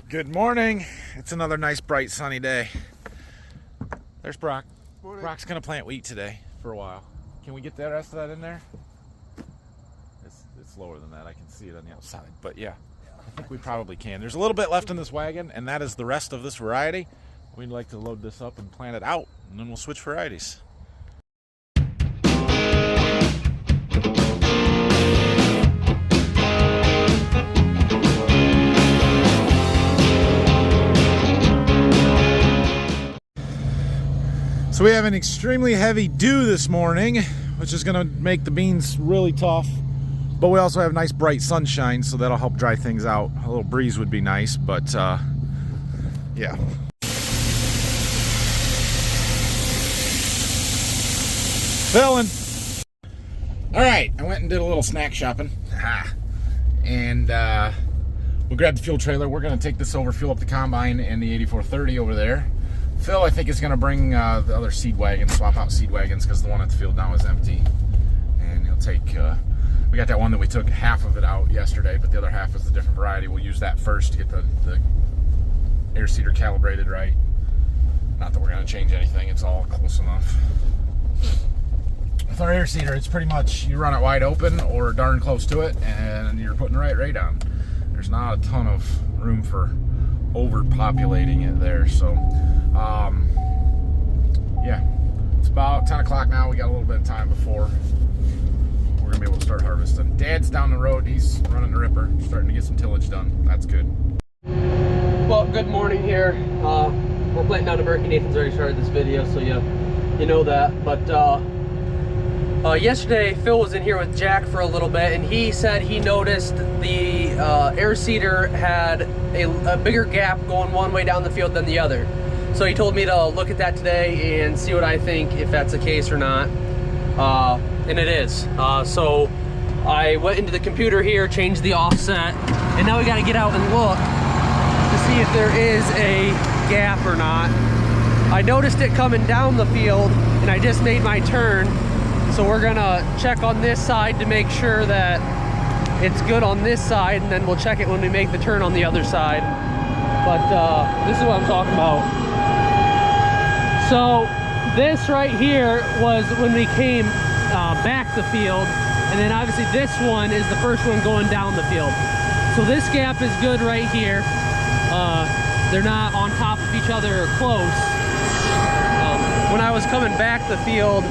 Good morning. It's another nice, bright, sunny day. There's Brock. Morning. Brock's gonna plant wheat today for a while. Can we get the rest of that in there? It's lower than that. I can see it on the outside. But yeah, I think we probably can. There's a little bit left in this wagon, and that is the rest of this variety. We'd like to load this up and plant it out, and then we'll switch varieties. So we have an extremely heavy dew this morning, which is going to make the beans really tough. But we also have nice bright sunshine, so that'll help dry things out. A little breeze would be nice, but yeah. Filling. All right, I went and did a little snack shopping. And we grabbed the fuel trailer. We're going to take this over, fuel up the combine and the 8430 over there. Phil, I think, is going to bring the other seed wagon, swap out seed wagons, because the one at the field now is empty. And he'll take, we got that one that we took half of it out yesterday, but the other half is a different variety. We'll use that first to get the air seeder calibrated right. Not that we're going to change anything, it's all close enough. With our air seeder, it's pretty much, you run it wide open or darn close to it, and you're putting the right rate on. There's not a ton of room for overpopulating it there, so yeah, it's about 10 o'clock now. We got a little bit of time before we're gonna be able to start harvesting. Dad's down the road, he's running the ripper, starting to get some tillage done. That's good. Well, good morning here. We're planting down to Berkey. Nathan's already started this video, so you know that. But yesterday Phil was in here with Jack for a little bit, and he said he noticed the air seeder had a bigger gap going one way down the field than the other. So he told me to look at that today and see what I think, if that's the case or not. And it is. So I went into the computer here, changed the offset, and now we got to get out and look to see if there is a gap or not. I noticed it coming down the field, and I just made my turn. So we're gonna check on this side to make sure that it's good on this side, and then we'll check it when we make the turn on the other side. But this is what I'm talking about. So this right here was when we came back the field, and then obviously this one is the first one going down the field. So this gap is good right here. They're not on top of each other or close. When I was coming back the field,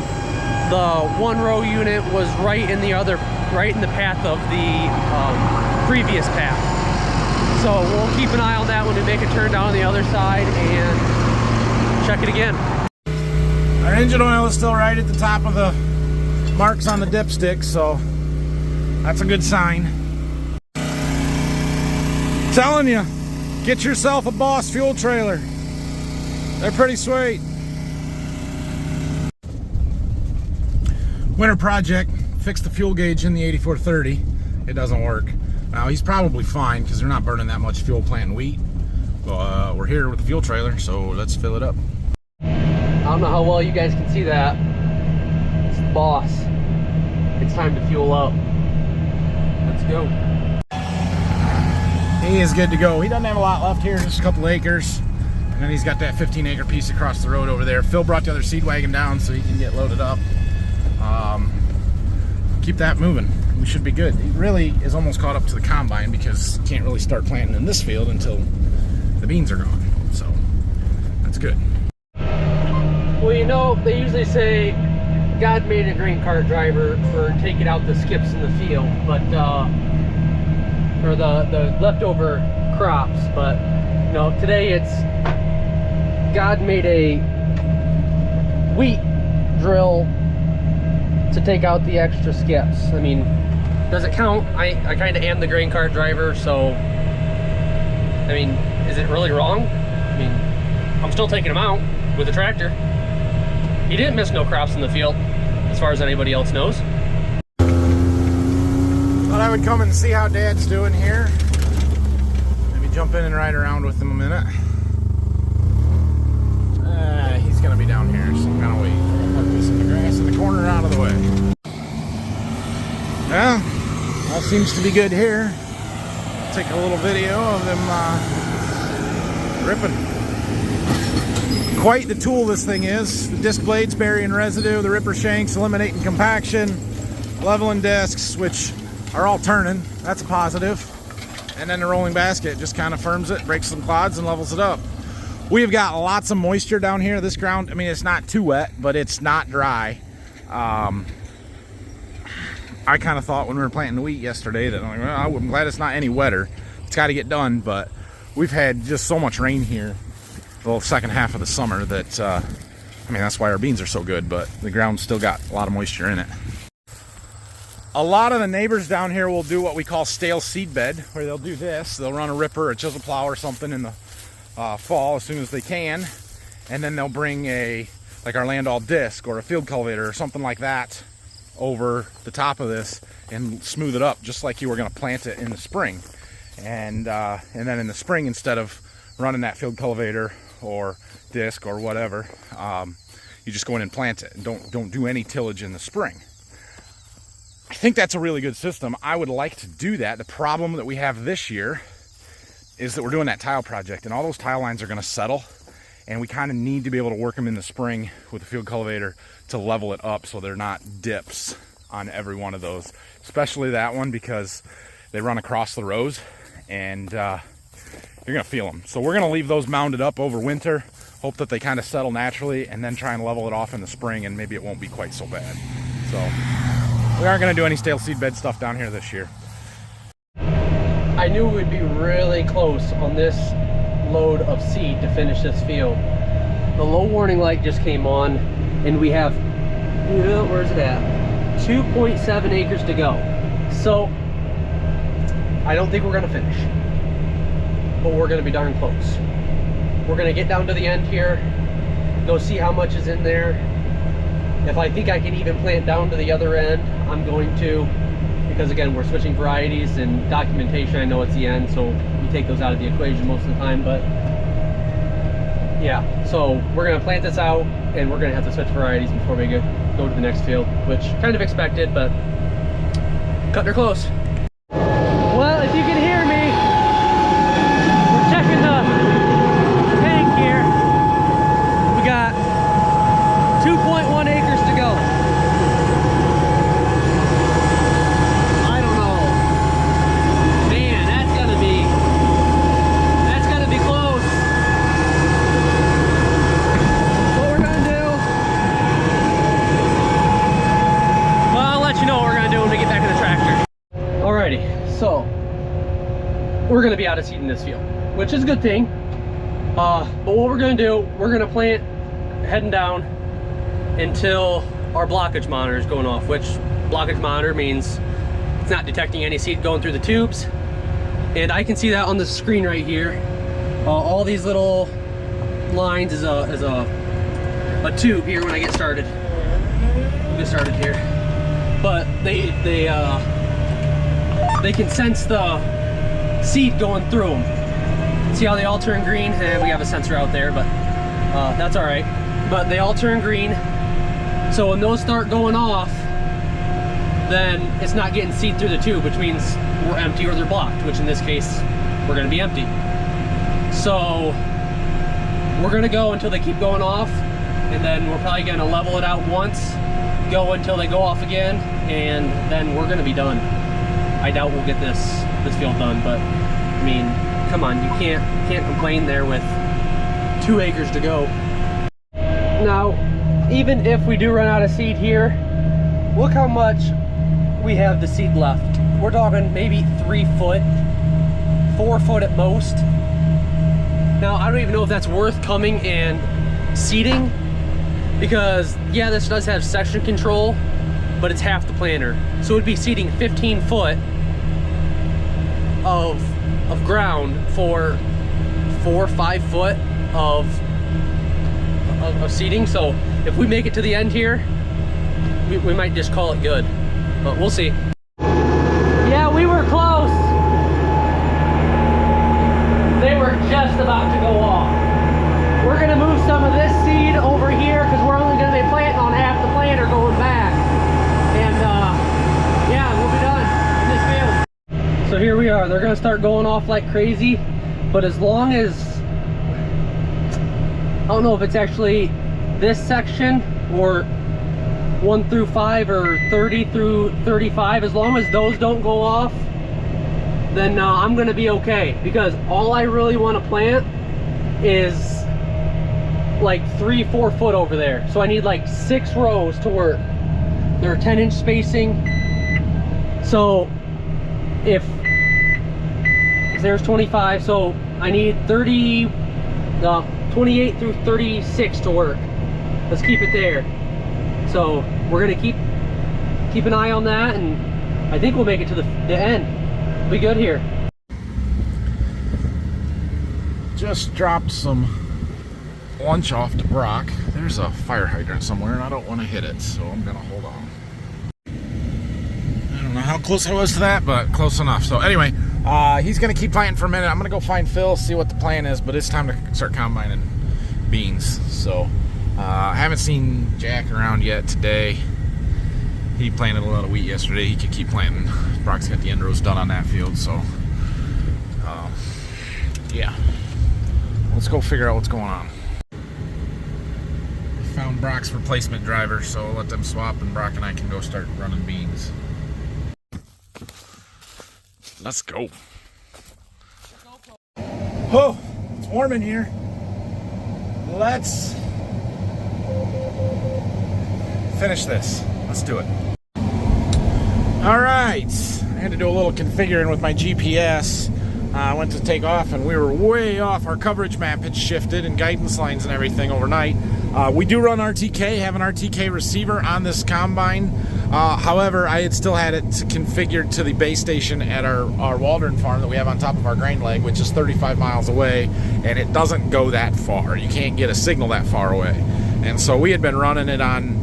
the one row unit was right in the path of the previous path. So we'll keep an eye on that when we make a turn down on the other side and check it again. Our engine oil is still right at the top of the marks on the dipstick, so that's a good sign. Telling you, get yourself a Boss fuel trailer. They're pretty sweet. Winter project, fix the fuel gauge in the 8430. It doesn't work. Now he's probably fine because they're not burning that much fuel planting wheat. But we're here with the fuel trailer, so let's fill it up. I don't know how well you guys can see that. It's the Boss. It's time to fuel up. Let's go. He is good to go. He doesn't have a lot left here, just a couple acres. And then he's got that 15-acre piece across the road over there. Phil brought the other seed wagon down so he can get loaded up. Keep that moving. We should be good. He really is almost caught up to the combine because he can't really start planting in this field until the beans are gone. So that's good. Well, you know, they usually say God made a grain cart driver for taking out the skips in the field, but or the leftover crops. But you know, today it's God made a wheat drill to take out the extra skips. I mean, does it count? I kind of am the grain cart driver, so I mean, is it really wrong? I mean, I'm still taking them out with the tractor. He didn't miss no crops in the field, as far as anybody else knows. Thought I would come and see how Dad's doing here. Maybe jump in and ride around with him a minute. He's gonna be down here, so I'm gonna wait. Park this in the grass in the corner out of the way. Well, all seems to be good here. Take a little video of them Ripping. Quite the tool this thing is. The disc blades burying residue, the ripper shanks eliminating compaction, leveling discs, which are all turning. That's a positive. And then the rolling basket just kind of firms it, breaks some clods, and levels it up. We've got lots of moisture down here. This ground, I mean, it's not too wet, but it's not dry. I kind of thought when we were planting the wheat yesterday that I'm glad it's not any wetter. It's got to get done, but we've had just so much rain here the second half of the summer that, I mean, that's why our beans are so good, but the ground's still got a lot of moisture in it. A lot of the neighbors down here will do what we call stale seed bed, where they'll do this. They'll run a ripper, a chisel plow or something in the fall as soon as they can, and then they'll bring like our Landau disc or a field cultivator or something like that over the top of this and smooth it up just like you were going to plant it in the spring. And then in the spring, instead of running that field cultivator or disc or whatever, you just go in and plant it and don't do any tillage in the spring. I think that's a really good system. I would like to do that. The problem that we have this year is that we're doing that tile project, and all those tile lines are going to settle, and we kind of need to be able to work them in the spring with the field cultivator to level it up so they're not dips on every one of those, especially that one, because they run across the rows and you're going to feel them. So we're going to leave those mounded up over winter, hope that they kind of settle naturally, and then try and level it off in the spring, and maybe it won't be quite so bad. So we aren't going to do any stale seed bed stuff down here this year. I knew we'd be really close on this load of seed to finish this field. The low warning light just came on, and we have, where's it at? 2.7 acres to go. So I don't think we're gonna finish, but we're gonna be darn close. We're gonna get down to the end here, go see how much is in there. If I think I can even plant down to the other end, I'm going to, because again, we're switching varieties and documentation. I know it's the end, so we take those out of the equation most of the time, but yeah. So we're gonna plant this out, and we're gonna have to switch varieties before we go to the next field, which kind of expected, but cutting her close. Well, if you can hear me, we're checking the tank here. We got 2.1 acres to go. I don't know. Man, that's gonna be close. What we're gonna do, well, I'll let you know what we're gonna do when we get back to the tractor. Alrighty, so we're gonna be out of seed in this field, which is a good thing. But what we're gonna do, we're gonna plant heading down until our blockage monitor is going off, which blockage monitor means it's not detecting any seed going through the tubes. And I can see that on the screen right here. All these little lines is a tube here when I get started. We'll get started here. But they can sense the seed going through them. See how they all turn green? And we have a sensor out there, but that's all right. But they all turn green. So when those start going off, then it's not getting seed through the tube, which means we're empty or they're blocked, which in this case, we're gonna be empty. So we're gonna go until they keep going off, and then we're probably gonna level it out once, go until they go off again, and then we're gonna be done. I doubt we'll get this field done, but I mean, come on, you can't complain there with 2 acres to go. Now, even if we do run out of seed here, look how much we have the seed left. We're talking maybe 3 foot, 4 foot at most. Now, I don't even know if that's worth coming and seeding, because yeah, this does have section control, but it's half the planter. So it would be seeding 15 foot of ground for 4 or 5 foot of seeding. So if we make it to the end here, we might just call it good, but we'll see. Yeah, we were close. They were just about to go off. We're gonna move some of this seed over here because we're only gonna be planting on half the planter going back. And yeah, we'll be done in this field. So here we are. They're gonna start going off like crazy, but as long as I don't know if it's actually this section or 1 through 5 or 30 through 35. As long as those don't go off, then I'm gonna be okay, because all I really want to plant is like 3-4 foot over there. So I need like 6 rows to work. They're 10-inch spacing. So if there's 25, so I need 28 through 36 to work. Let's keep it there. So we're gonna keep an eye on that, and I think we'll make it to the end. We'll be good here. Just dropped some lunch off to Brock. There's a fire hydrant somewhere and I don't want to hit it, so I'm gonna hold on. I don't know how close I was to that, but close enough. So anyway, he's gonna keep planting for a minute. I'm gonna go find Phil, see what the plan is, but it's time to start combining beans. So I haven't seen Jack around yet today. He planted a lot of wheat yesterday. He could keep planting. Brock's got the end rows done on that field, so yeah. Let's go figure out what's going on. Found Brock's replacement driver, so I'll let them swap and Brock and I can go start running beans. Let's go. Oh, it's warm in here. Let's finish this. Let's do it. All right, I had to do a little configuring with my GPS. I went to take off and we were way off. Our coverage map had shifted and guidance lines and everything overnight. We do run RTK, have an RTK receiver on this combine. However, I had still had it configured to the base station at our Waldron farm that we have on top of our grain leg, which is 35 miles away, and it doesn't go that far. You can't get a signal that far away. And so we had been running it on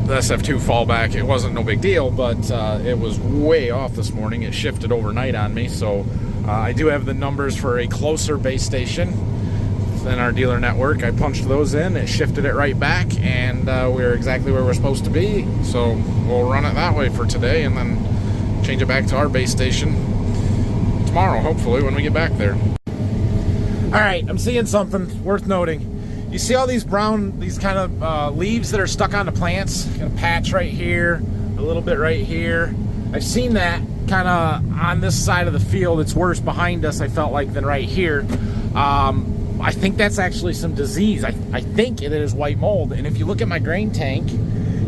the SF2 fallback. It wasn't no big deal, but it was way off this morning. It shifted overnight on me, so I do have the numbers for a closer base station than our dealer network. I punched those in, it shifted it right back, and we're exactly where we're supposed to be. So we'll run it that way for today and then change it back to our base station tomorrow, hopefully, when we get back there. All right, I'm seeing something worth noting. You see all these brown, these kind of leaves that are stuck onto plants? Got a patch right here, a little bit right here. I've seen that kind of on this side of the field. It's worse behind us, I felt like, than right here. I think that's actually some disease. I think it is white mold. And if you look at my grain tank,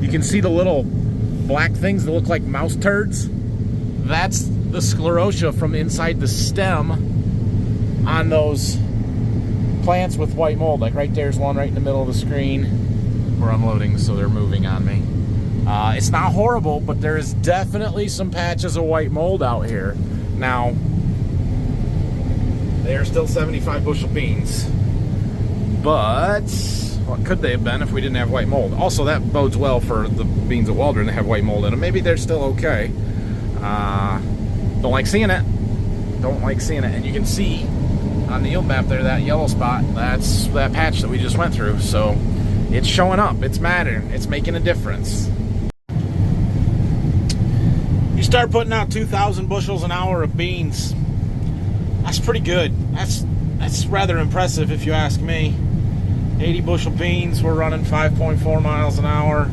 you can see the little black things that look like mouse turds. That's the sclerotia from inside the stem on those plants with white mold. Like right there's one right in the middle of the screen. We're unloading, so they're moving on me. It's not horrible, but there is definitely some patches of white mold out here. Now, they are still 75 bushel beans, but what could they have been if we didn't have white mold? Also, that bodes well for the beans at Waldron that have white mold in them. Maybe they're still okay. Don't like seeing it. Don't like seeing it. And you can see on the yield map there, that yellow spot, that's that patch that we just went through. So it's showing up, it's mattering, it's making a difference. You start putting out 2,000 bushels an hour of beans. That's pretty good. That's rather impressive if you ask me. 80 bushel beans, we're running 5.4 miles an hour.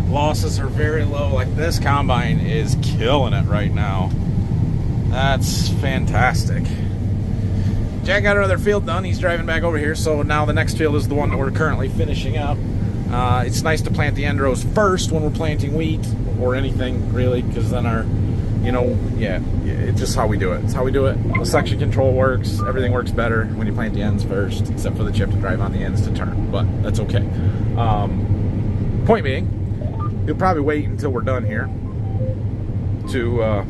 Losses are very low. Like, this combine is killing it right now. That's fantastic. Jack got our other field done. He's driving back over here, so now the next field is the one that we're currently finishing up. It's nice to plant the end rows first when we're planting wheat or anything, really, because then our, yeah, it's just how we do it. It's how we do it. The section control works. Everything works better when you plant the ends first, except for the chip to drive on the ends to turn, but that's okay. Point being, you'll probably wait until we're done here to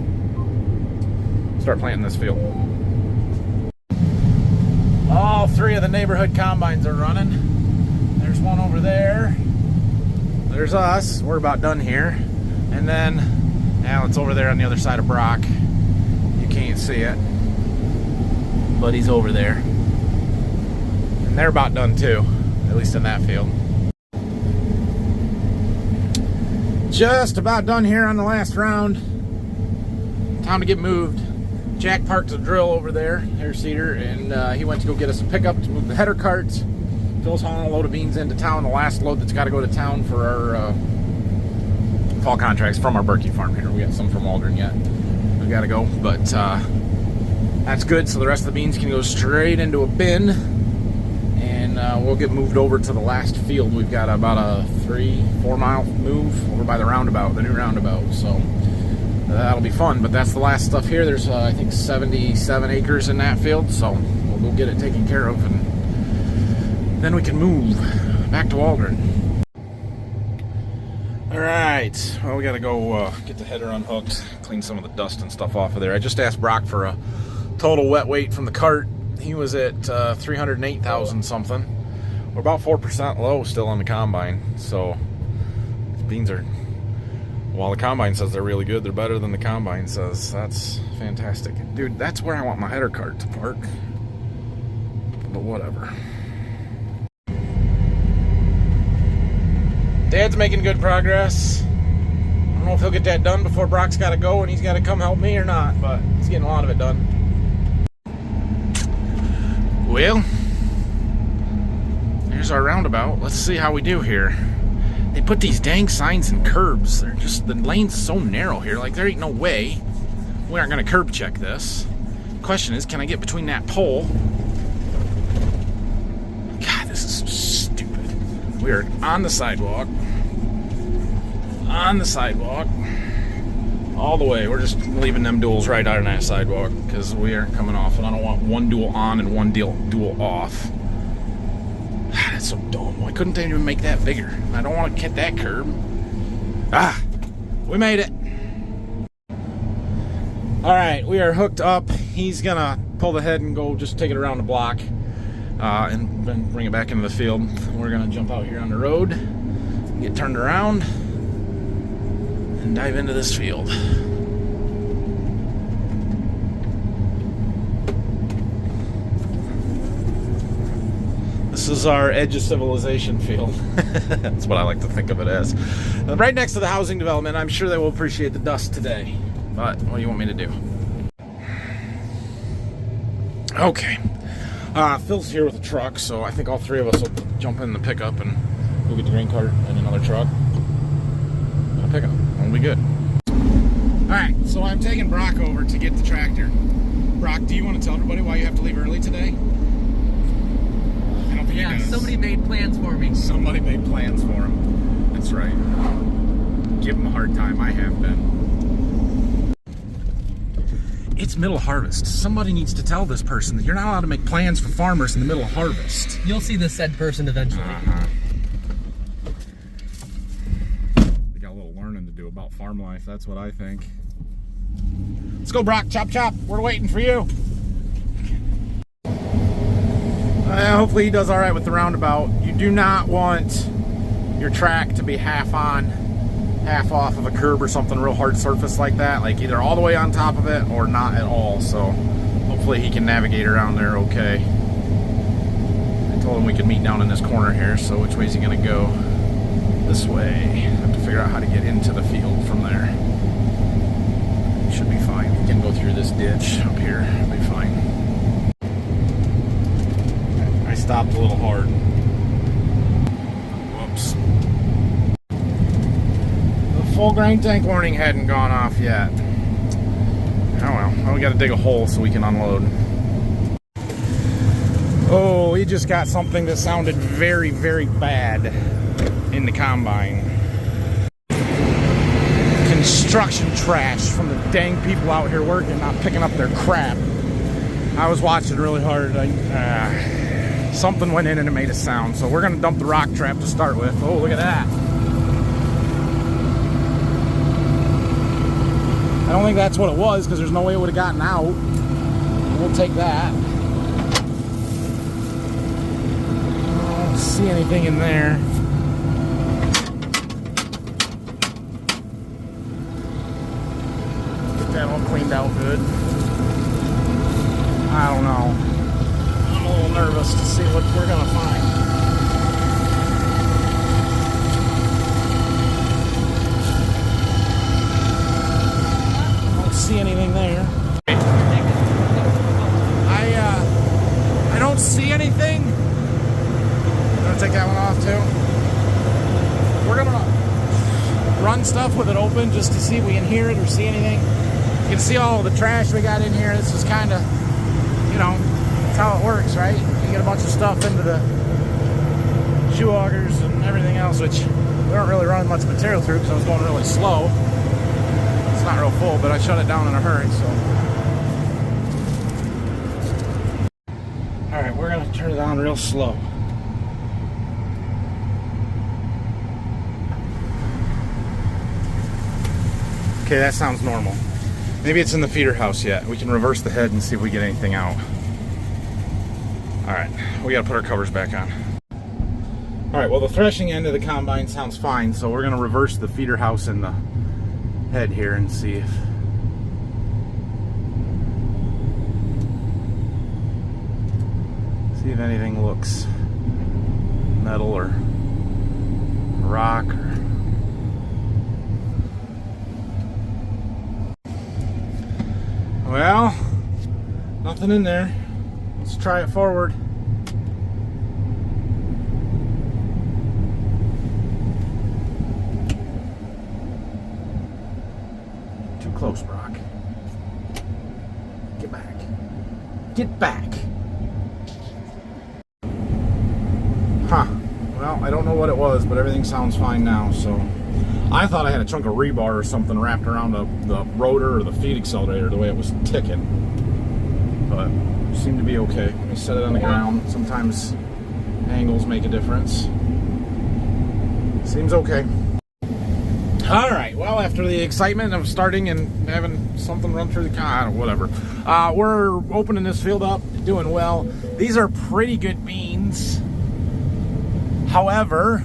start planting this field. All 3 of the neighborhood combines are running. There's one over there. There's us. We're about done here. And then, now it's over there on the other side of Brock. You can't see it, but he's over there. And they're about done too, at least in that field. Just about done here on the last round. Time to get moved. Jack parked the drill over there, air seeder, and he went to go get us a pickup to move the header carts. Phil's hauling a load of beans into town, the last load that's got to go to town for our fall contracts from our Berkey farm here. We got some from Waldron yet. We got to go, but that's good. So the rest of the beans can go straight into a bin, and we'll get moved over to the last field. We've got about a 3-4 mile move over by the roundabout, the new roundabout. So that'll be fun, but that's the last stuff here. There's I think 77 acres in that field, so we'll go get it taken care of, and then we can move back to Waldron. All right, well, we gotta go get the header unhooked, clean some of the dust and stuff off of there. I just asked Brock for a total wet weight from the cart. He was at 308,000 something. We're about 4% low still on the combine, so these beans are, while the combine says they're really good, they're better than the combine says. That's fantastic. Dude, that's where I want my header cart to park. But whatever. Dad's making good progress. I don't know if he'll get that done before Brock's got to go and he's got to come help me or not, but he's getting a lot of it done. Well, there's our roundabout. Let's see how we do here. They put these dang signs and curbs. They're just, the lane's so narrow here. Like, there ain't no way we aren't going to curb check this. Question is, can I get between that pole? God, this is so stupid. We are on the sidewalk. On the sidewalk. All the way. We're just leaving them duals right out on that sidewalk because we aren't coming off, and I don't want one dual on and one dual off. That's so dumb. Why couldn't they even make that bigger? I don't want to hit that curb. Ah, we made it. All right, we are hooked up. He's gonna pull the head and go just take it around the block and then bring it back into the field. We're gonna jump out here on the road, get turned around, and dive into this field. This is our edge of civilization field. That's what I like to think of it as. Right next to the housing development. I'm sure they will appreciate the dust today. But what do you want me to do? Okay. Phil's here with a truck, so I think all three of us will jump in the pickup and go get the grain cart and another truck and a pickup. We'll be good. Alright, so I'm taking Brock over to get the tractor. Brock, do you want to tell everybody why you have to leave early today? Yeah, somebody made plans for me. Somebody made plans for him. That's right. Give him a hard time. I have been. It's middle harvest. Somebody needs to tell this person that you're not allowed to make plans for farmers in the middle of harvest. You'll see the said person eventually. They got a little learning to do about farm life. That's what I think. Let's go, Brock. Chop, chop. We're waiting for you. Hopefully he does all right with the roundabout. You do not want your track to be half on, half off of a curb or something real hard surface like that. Like either all the way on top of it or not at all. So hopefully he can navigate around there okay. I told him we could meet down in this corner here. So which way is he going to go? This way. Have to figure out how to get into the field from there. Should be fine. He can go through this ditch up here. It'll be fine. Stopped a little hard. Whoops. The full grain tank warning hadn't gone off yet. Oh well, we got to dig a hole so we can unload. Oh, we just got something that sounded very, very bad in the combine. Construction trash from the dang people out here working, not picking up their crap. I was watching really hard. Something went in and it made a sound. So we're gonna dump the rock trap to start with. Oh, look at that. I don't think that's what it was because there's no way it would have gotten out. We'll take that. I don't see anything in there. Get that all cleaned out good. I don't know. I'm a little nervous to see what we're gonna find. I don't see anything there. don't see anything. I'm gonna take that one off too. We're gonna run stuff with it open just to see if we can hear it or see anything. You can see all the trash we got in here. This is kind of, you know, that's how it works, right? You get a bunch of stuff into the shoe augers and everything else, which we weren't really running much material through because I was going really slow. It's not real full, but I shut it down in a hurry, so. All right, we're gonna turn it on real slow. Okay, that sounds normal. Maybe it's in the feeder house yet. We can reverse the head and see if we get anything out. All right, we gotta put our covers back on. All right, well, the threshing end of the combine sounds fine, so we're gonna reverse the feeder house and the head here and see if anything looks metal or rock or well, nothing in there. Let's try it forward. Too close, Brock. Get back. Get back. Huh. Well, I don't know what it was, but everything sounds fine now, so. I thought I had a chunk of rebar or something wrapped around the rotor or the feed accelerator the way it was ticking. But it seemed to be okay. Let me set it on the ground. Sometimes angles make a difference. Seems okay. All right, well, after the excitement of starting and having something run through the car, whatever. We're opening this field up, doing well. These are pretty good beans. However,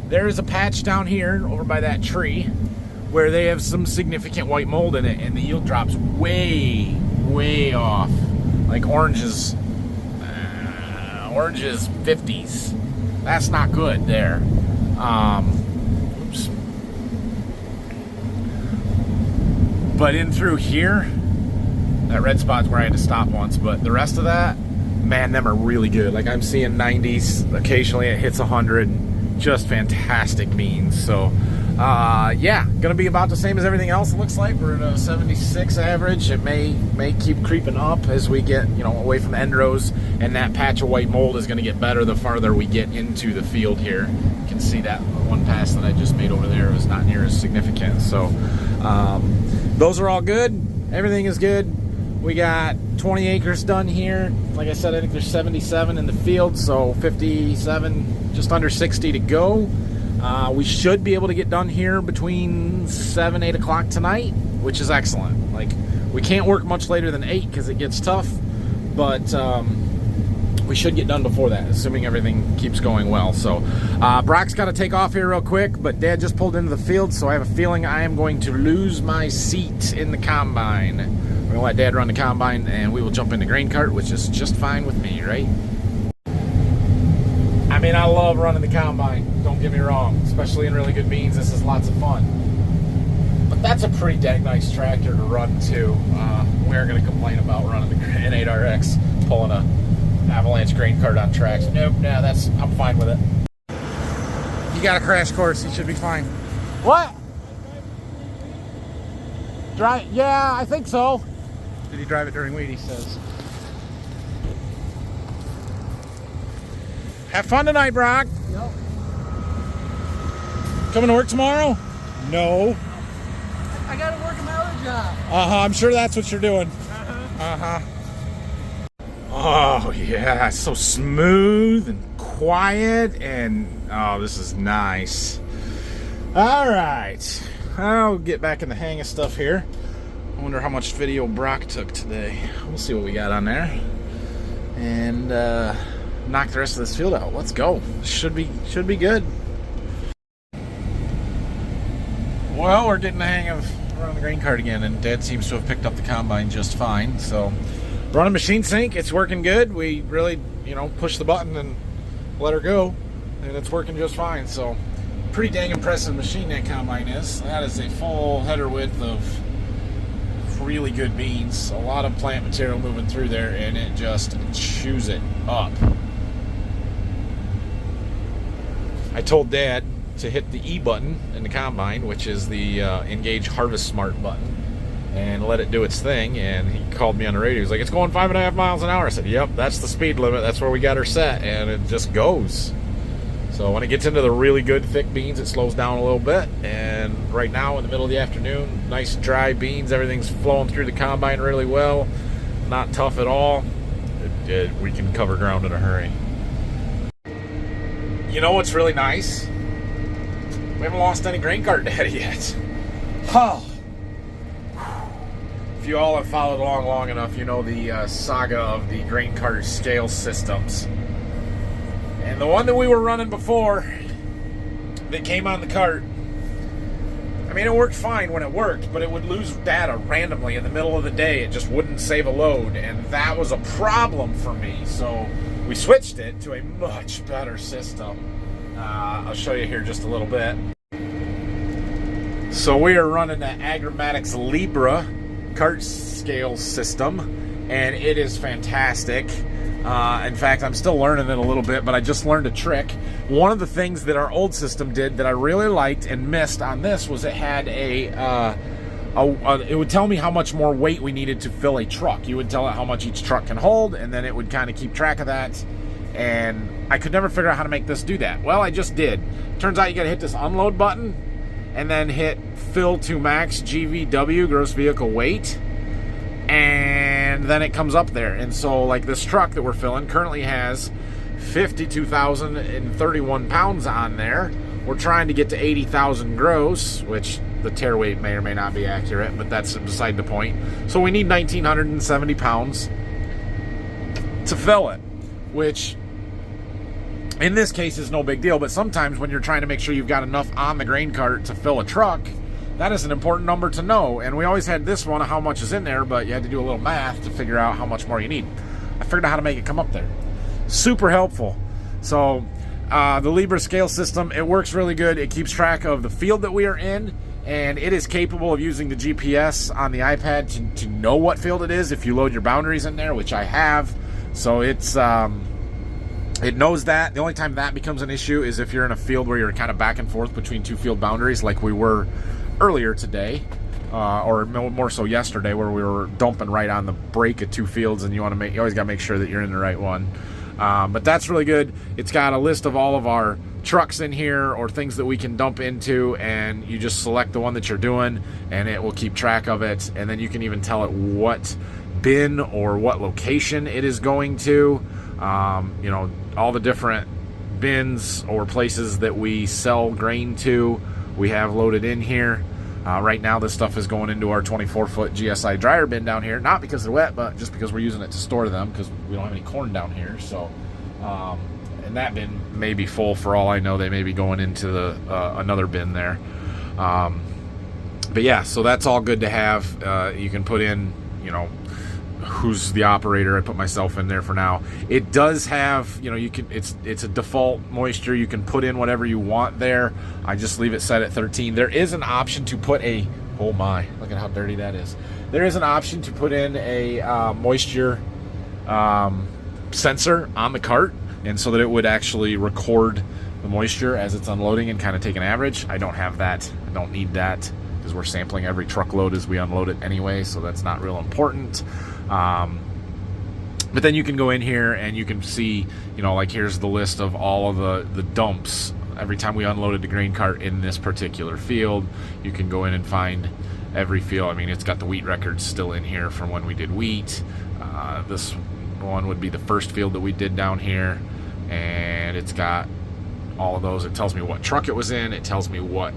there's a patch down here over by that tree where they have some significant white mold in it, and the yield drops way, way off. Like oranges 50s. That's not good there. Oops. But in through here, that red spot's where I had to stop once, but the rest of that, man, them are really good. Like I'm seeing 90s, occasionally it hits 100. Just fantastic beans. So yeah, gonna be about the same as everything else. It looks like we're at a 76 average. It may keep creeping up as we get, you know, away from the end rows, and that patch of white mold is gonna get better the farther we get into the field here. You can see that one pass that I just made over there was not near as significant. So those are all good. Everything is good. We got 20 acres done here. Like I said, I think there's 77 in the field, so 57, just under 60 to go. We should be able to get done here between 7, 8 o'clock tonight, which is excellent. Like, we can't work much later than 8 because it gets tough, but we should get done before that, assuming everything keeps going well. So Brock's got to take off here real quick, but Dad just pulled into the field, so I have a feeling I am going to lose my seat in the combine. We're gonna let Dad run the combine, and we will jump in the grain cart, which is just fine with me, right? I mean, I love running the combine, don't get me wrong, especially in really good beans. This is lots of fun. But that's a pretty dang nice tractor to run too. We aren't gonna complain about running the N8RX, pulling a avalanche grain cart on tracks. Nope, no, I'm fine with it. You got a crash course, you should be fine. What? Drive? Yeah, I think so. Did he drive it during wheat, he says. Have fun tonight, Brock. Yep. Coming to work tomorrow? No. I gotta work at my other job. I'm sure that's what you're doing. Oh yeah, it's so smooth and quiet, and oh, this is nice. All right, I'll get back in the hang of stuff here. I wonder how much video Brock took today. We'll see what we got on there, and knock the rest of this field out. Let's go. Should be good. Well, we're getting the hang of running the grain cart again, and Dad seems to have picked up the combine just fine. So, running machine sync, it's working good. We really, push the button and let her go, and it's working just fine. So, pretty dang impressive machine that combine is. That is a full header width of really good beans, a lot of plant material moving through there, and it just chews it up. I told Dad to hit the E button in the combine, which is the Engage Harvest Smart button, and let it do its thing. And he called me on the radio. He's like, "It's going 5.5 miles an hour." I said, "Yep, that's the speed limit. That's where we got her set," and it just goes. So when it gets into the really good thick beans, it slows down a little bit. And right now, in the middle of the afternoon, nice dry beans. Everything's flowing through the combine really well. Not tough at all. We can cover ground in a hurry. You know what's really nice? We haven't lost any grain cart data yet. Oh. If you all have followed along long enough, you know the saga of the grain cart scale systems. And the one that we were running before that came on the cart, I mean, it worked fine when it worked, but it would lose data randomly in the middle of the day. It just wouldn't save a load, and that was a problem for me. So we switched it to a much better system. I'll show you here just a little bit. So we are running the Agromatics Libra cart scale system, and it is fantastic. In fact, I'm still learning it a little bit, but I just learned a trick. One of the things that our old system did that I really liked and missed on this was it had it would tell me how much more weight we needed to fill a truck. You would tell it how much each truck can hold, and then it would kind of keep track of that. And I could never figure out how to make this do that. Well, I just did. Turns out you got to hit this unload button and then hit fill to max GVW, gross vehicle weight. And then it comes up there. And so like this truck that we're filling currently has 52,031 pounds on there. We're trying to get to 80,000 gross, which the tare weight may or may not be accurate, but that's beside the point. So we need 1,970 pounds to fill it, which in this case is no big deal. But sometimes when you're trying to make sure you've got enough on the grain cart to fill a truck, that is an important number to know. And we always had this one of how much is in there, but you had to do a little math to figure out how much more you need. I figured out how to make it come up there. Super helpful. So the Libra scale system, it works really good. It keeps track of the field that we are in, and it is capable of using the GPS on the iPad to know what field it is if you load your boundaries in there, which I have. So it's it knows that. The only time that becomes an issue is if you're in a field where you're kind of back and forth between two field boundaries, like we were earlier today, or more so yesterday, where we were dumping right on the break of two fields, and you always got to make sure that you're in the right one. But that's really good. It's got a list of all of our trucks in here or things that we can dump into, and you just select the one that you're doing, and it will keep track of it. And then you can even tell it what bin or what location it is going to. You know, all the different bins or places that we sell grain to, we have loaded in here. Right now this stuff is going into our 24-foot GSI dryer bin down here, not because they're wet, but just because we're using it to store them, because we don't have any corn down here. So and that bin may be full for all I know. They may be going into the another bin there. But yeah, so that's all good to have. You can put in, you know, who's the operator. I put myself in there for now. It does have, you know, you can, it's a default moisture. You can put in whatever you want there. I just leave it set at 13. There is an option to put a, oh my, look at how dirty that is. There is an option to put in a moisture sensor on the cart, and so that it would actually record the moisture as it's unloading and kind of take an average. I don't have that. I don't need that, because we're sampling every truckload as we unload it anyway, so that's not real important. But then you can go in here and you can see, you know, like here's the list of all of the dumps every time we unloaded the grain cart in this particular field. You can go in and find every field. I mean, it's got the wheat records still in here from when we did wheat. This one would be the first field that we did down here, and it's got all of those. It tells me what truck it was in. It tells me what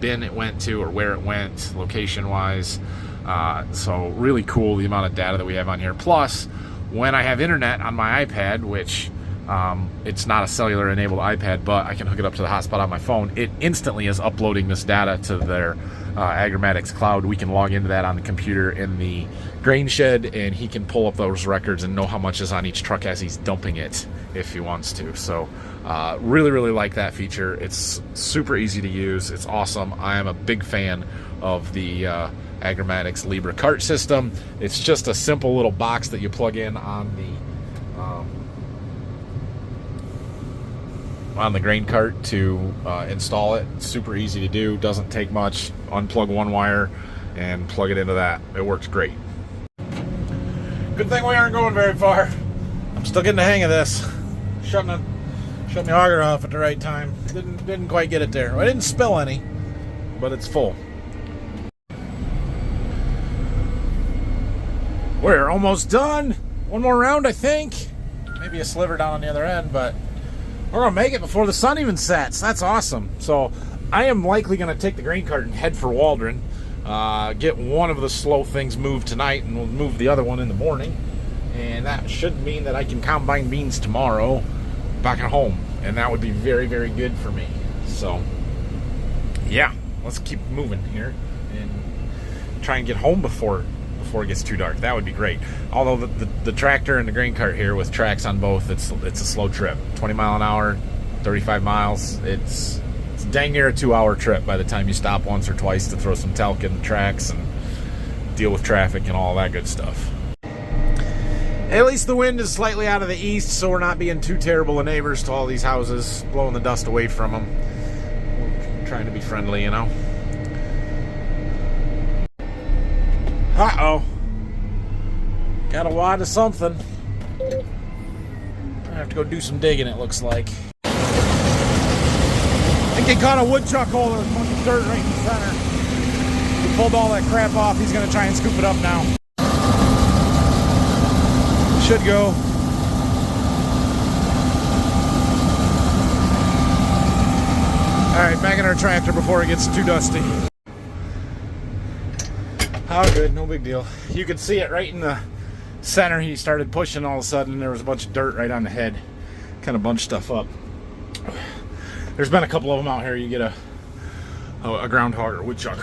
bin it went to or where it went location wise. So really cool, the amount of data that we have on here. Plus, when I have internet on my iPad, which it's not a cellular enabled iPad, but I can hook it up to the hotspot on my phone, it instantly is uploading this data to their Agromatics cloud. We can log into that on the computer in the grain shed, and he can pull up those records and know how much is on each truck as he's dumping it if he wants to. So really like that feature. It's super easy to use. It's awesome. I am a big fan of the Agromatics Libra cart system. It's just a simple little box that you plug in on the grain cart to install it. It's super easy to do, doesn't take much. Unplug one wire and plug it into that. It works great. Good thing we aren't going very far. I'm still getting the hang of this. Shutting the auger off at the right time. Didn't quite get it there. I didn't spill any, but it's full. We're almost done. One more round, I think. Maybe a sliver down on the other end, but we're gonna make it before the sun even sets. That's awesome. So I am likely gonna take the grain cart and head for Waldron. Get one of the slow things moved tonight, and we'll move the other one in the morning. And that should mean that I can combine beans tomorrow back at home, and that would be very, very good for me. So yeah, let's keep moving here and try and get home before it gets too dark. That would be great. Although the tractor and the grain cart here with tracks on both, it's a slow trip. 20 mile an hour, 35 miles. It's dang near a 2-hour trip by the time you stop once or twice to throw some talc in the tracks and deal with traffic and all that good stuff. At least the wind is slightly out of the east, so we're not being too terrible of neighbors to all these houses, blowing the dust away from them. We're trying to be friendly, you know. Uh-oh. Got a wad of something. I have to go do some digging, it looks like. I think he caught a woodchuck hole. There's a bunch of dirt right in the center. He pulled all that crap off. He's going to try and scoop it up now. Should go. Alright, back in our tractor before it gets too dusty. Oh, good, no big deal. You could see it right in the center. He started pushing all of a sudden, and there was a bunch of dirt right on the head. Kind of bunched stuff up. There's been a couple of them out here. You get a groundhog or a woodchuck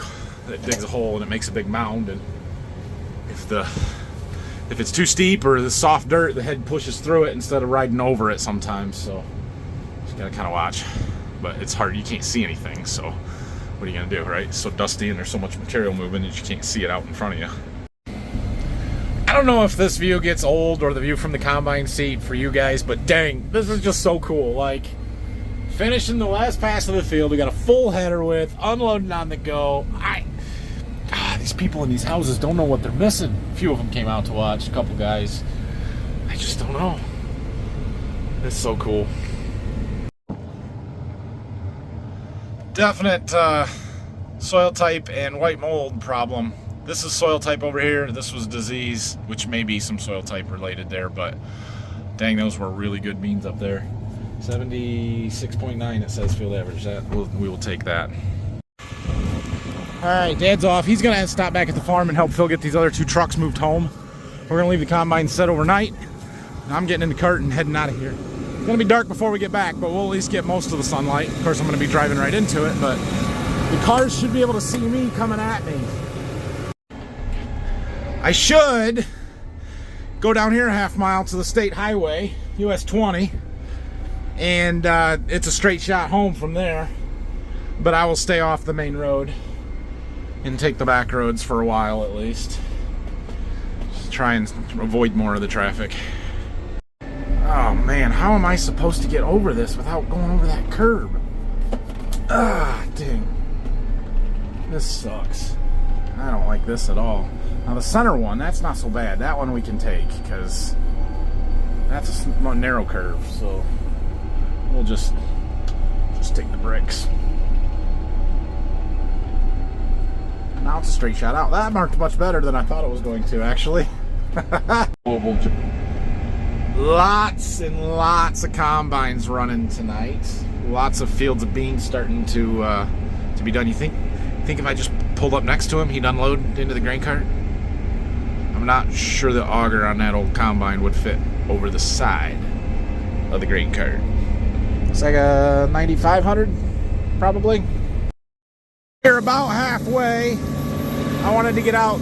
that digs a hole and it makes a big mound, and if it's too steep or the soft dirt, the head pushes through it instead of riding over it sometimes. So just gotta kind of watch. But it's hard. You can't see anything, so what are you gonna do, right? It's so dusty and there's so much material moving that you can't see it out in front of you. I don't know if this view gets old or the view from the combine seat for you guys, but dang, this is just so cool. Like, finishing the last pass of the field, we got a full header width, unloading on the go. These people in these houses don't know what they're missing. A few of them came out to watch, a couple guys. I just don't know. It's so cool. Definite soil type and white mold problem. This is soil type over here. This was disease, which may be some soil type related there, but dang, those were really good beans up there. 76.9 it says field average. We will take that. Alright, Dad's off. He's gonna stop back at the farm and help Phil get these other 2 trucks moved home. We're gonna leave the combine set overnight. I'm getting in the cart and heading out of here. It's gonna be dark before we get back, but we'll at least get most of the sunlight. Of course, I'm gonna be driving right into it, but the cars should be able to see me coming at me. I should go down here a half mile to the state highway, US 20, and it's a straight shot home from there, but I will stay off the main road and take the back roads for a while at least. Just try and avoid more of the traffic. Oh man, how am I supposed to get over this without going over that curb? Ah, dang. This sucks. I don't like this at all. Now the center one, that's not so bad. That one we can take because that's a narrow curve, so we'll just take the bricks. Now it's a straight shot out. That marked much better than I thought it was going to, actually. Lots and lots of combines running tonight. Lots of fields of beans starting to be done. You think if I just pulled up next to him, he'd unload into the grain cart? I'm not sure the auger on that old combine would fit over the side of the grain cart. It's like a 9500, probably. We're about halfway. I wanted to get out,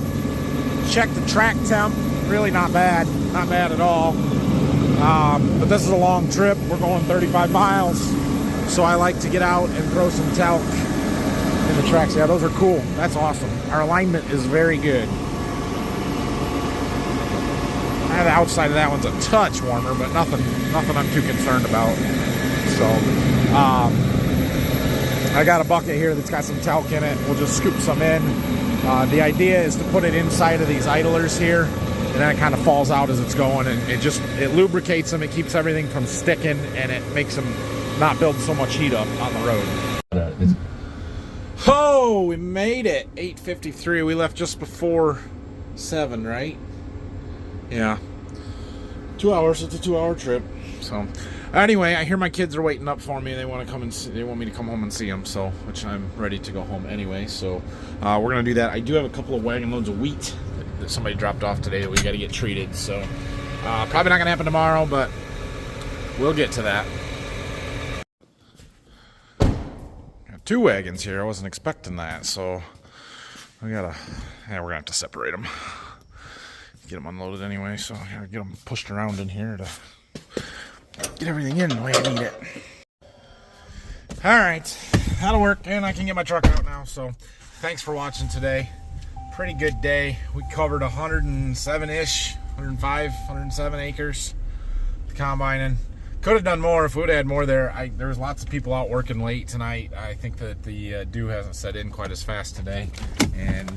check the track temp. Really not bad at all. But this is a long trip. We're going 35 miles, so I like to get out and throw some talc in the tracks. Yeah, those are cool. That's awesome. Our alignment is very good. The outside of that one's a touch warmer, but nothing I'm too concerned about. So, I got a bucket here that's got some talc in it. We'll just scoop some in. The idea is to put it inside of these idlers here, and then it kind of falls out as it's going, and it lubricates them. It keeps everything from sticking, and it makes them not build so much heat up on the road. Oh, we made it. 8:53. We left just before 7, right? Yeah. 2 hours. It's a 2-hour trip. So, anyway, I hear my kids are waiting up for me. They want to come and they want me to come home and see them. So, which I'm ready to go home anyway. So, we're gonna do that. I do have a couple of wagon loads of wheat that somebody dropped off today that we got to get treated. So, probably not gonna happen tomorrow, but we'll get to that. Got 2 wagons here. I wasn't expecting that. So, we're gonna have to separate them. Get them unloaded anyway, so I gotta get them pushed around in here to get everything in the way I need it. Alright, that'll work, and I can get my truck out now. So thanks for watching today. Pretty good day. We covered 107-ish, 105, 107 acres combining. Could have done more if we would have had more there. There was lots of people out working late tonight. I think that the dew hasn't set in quite as fast today, and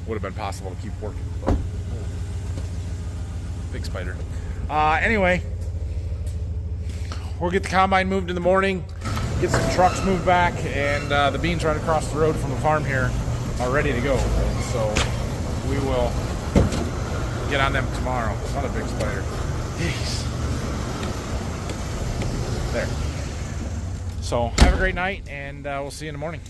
would have been possible to keep working, but big spider. Anyway, we'll get the combine moved in the morning, get some trucks moved back, and the beans right across the road from the farm here are ready to go. So we will get on them tomorrow. It's not a big spider. Jeez. There. So have a great night, and we'll see you in the morning.